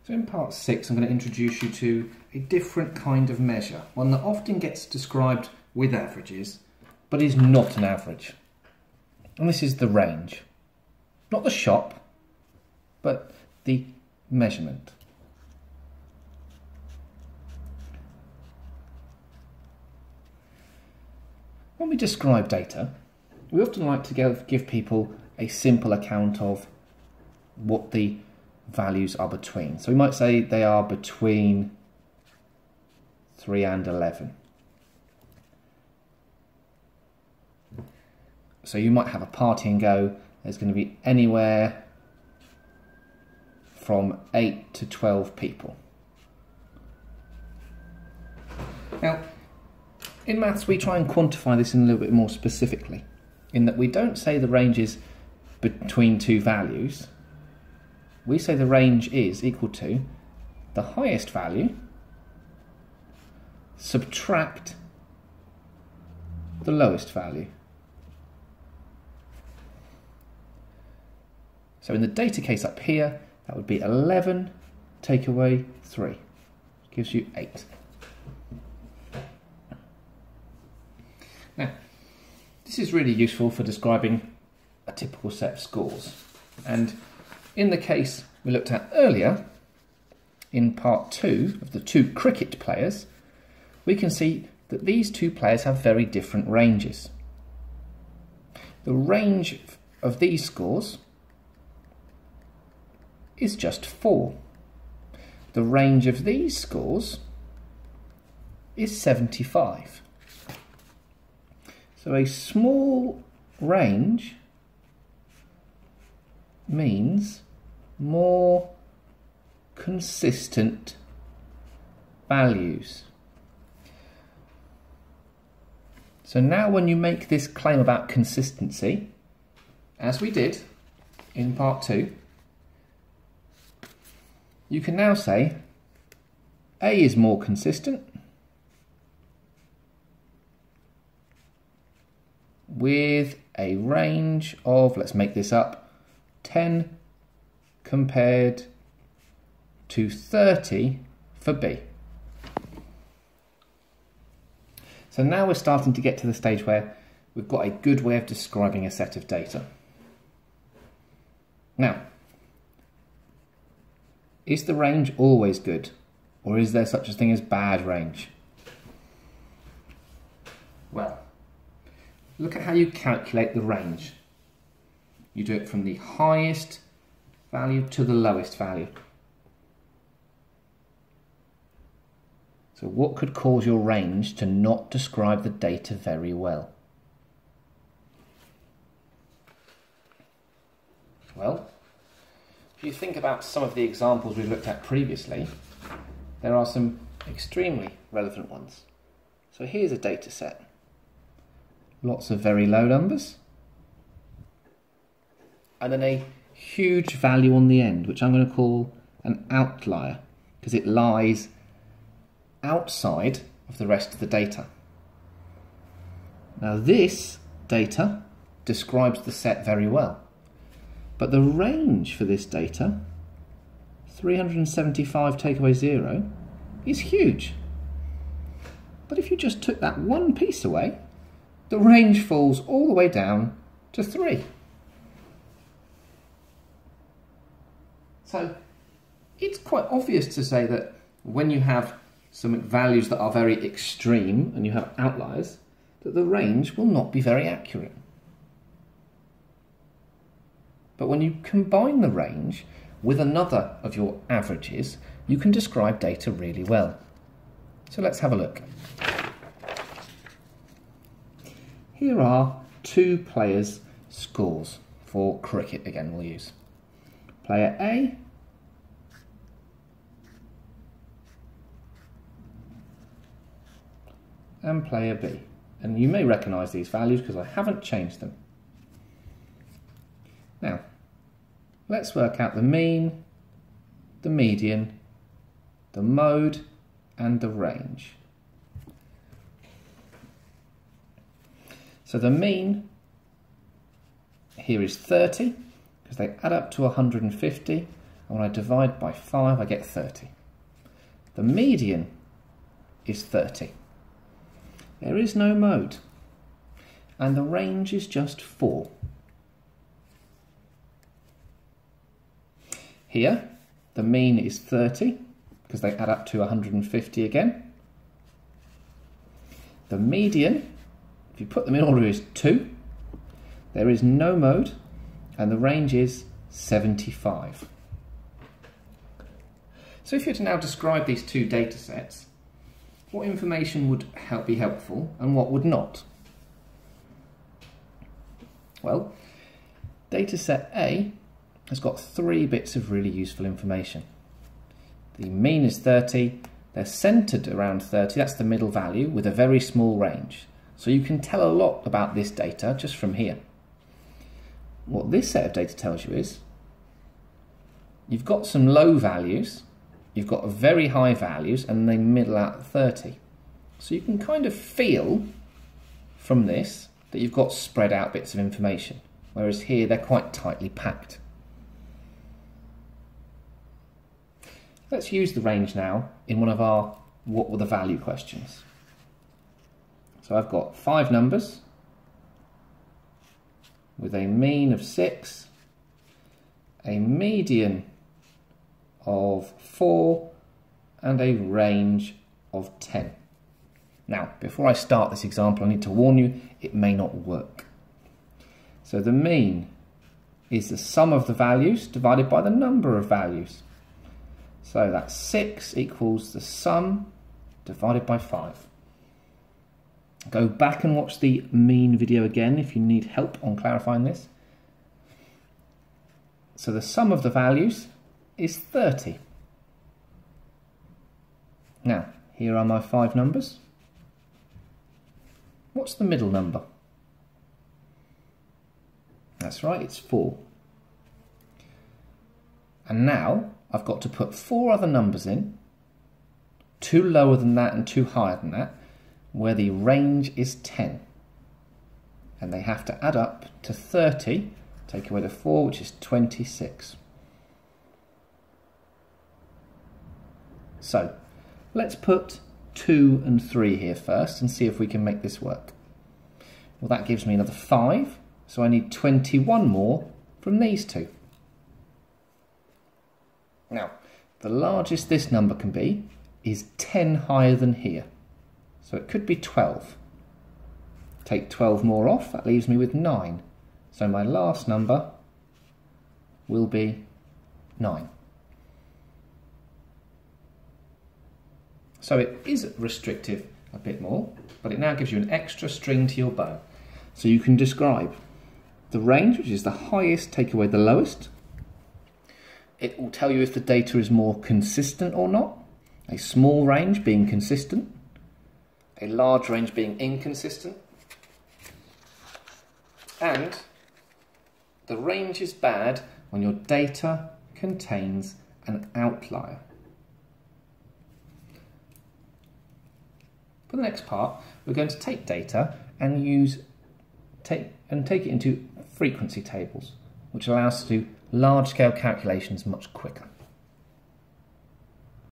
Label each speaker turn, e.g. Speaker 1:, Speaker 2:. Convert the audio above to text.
Speaker 1: So in part 6 I'm going to introduce you to a different kind of measure, one that often gets described with averages but is not an average. And this is the range. Not the shop, but the measurement. When we describe data, we often like to give people a simple account of what the values are between. So we might say they are between 3 and 11. So you might have a party and go, there's going to be anywhere from 8 to 12 people. Now, in maths we try and quantify this in a little bit more specifically, in that we don't say the range is between two values. We say the range is equal to the highest value subtract the lowest value. So in the data case up here, that would be 11 take away 3, gives you 8. Now, this is really useful for describing a typical set of scores. And in the case we looked at earlier, in part 2 of the two cricket players, we can see that these two players have very different ranges. The range of these scores is just 4. The range of these scores is 75. So a small range means more consistent values. So now when you make this claim about consistency, as we did in part 2, you can now say A is more consistent with a range of, let's make this up, 10 compared to 30 for B. So now we're starting to get to the stage where we've got a good way of describing a set of data. Now, is the range always good, or is there such a thing as bad range? Well, look at how you calculate the range. You do it from the highest value to the lowest value. So what could cause your range to not describe the data very well? Well, if you think about some of the examples we've looked at previously, there are some extremely relevant ones. So here's a data set. Lots of very low numbers, and then a huge value on the end, which I'm going to call an outlier, because it lies outside of the rest of the data. Now this data describes the set very well, but the range for this data, 375 take away 0, is huge. But if you just took that one piece away, the range falls all the way down to 3. So it's quite obvious to say that when you have some values that are very extreme and you have outliers, that the range will not be very accurate. But when you combine the range with another of your averages, you can describe data really well. So let's have a look. Here are two players' scores for cricket, again we'll use. Player A and player B. And you may recognise these values because I haven't changed them. Now, let's work out the mean, the median, the mode, and the range. So the mean here is 30, because they add up to 150, and when I divide by 5 I get 30. The median is 30. There is no mode, and the range is just 4. Here, the mean is 30, because they add up to 150 again. The median, if you put them in order, is 2. There is no mode, and the range is 75. So if you were to now describe these two data sets, what information would be helpful and what would not? Well, data set A has got 3 bits of really useful information. The mean is 30, they're centred around 30, that's the middle value, with a very small range. So you can tell a lot about this data just from here. What this set of data tells you is, you've got some low values, you've got very high values, and they middle out at 30. So you can kind of feel from this that you've got spread out bits of information, whereas here they're quite tightly packed. Let's use the range now in one of our what were the value questions. So I've got 5 numbers with a mean of 6, a median of 4, and a range of 10. Now, before I start this example, I need to warn you, it may not work. So the mean is the sum of the values divided by the number of values. So that's 6 equals the sum divided by 5. Go back and watch the mean video again if you need help on clarifying this. So the sum of the values is 30. Now, here are my 5 numbers. What's the middle number? That's right, it's 4. And now I've got to put 4 other numbers in, 2 lower than that and 2 higher than that, where the range is 10. And they have to add up to 30, take away the 4, which is 26. So, let's put 2 and 3 here first and see if we can make this work. Well, that gives me another 5, so I need 21 more from these 2. Now, the largest this number can be is 10 higher than here, so it could be 12. Take 12 more off, that leaves me with 9. So my last number will be 9. So it is restrictive a bit more, but it now gives you an extra string to your bow. So you can describe the range, which is the highest, take away the lowest. It will tell you if the data is more consistent or not. A small range being consistent, a large range being inconsistent, and the range is bad when your data contains an outlier. For the next part, we're going to take data and take it into frequency tables, which allow us to do large-scale calculations much quicker.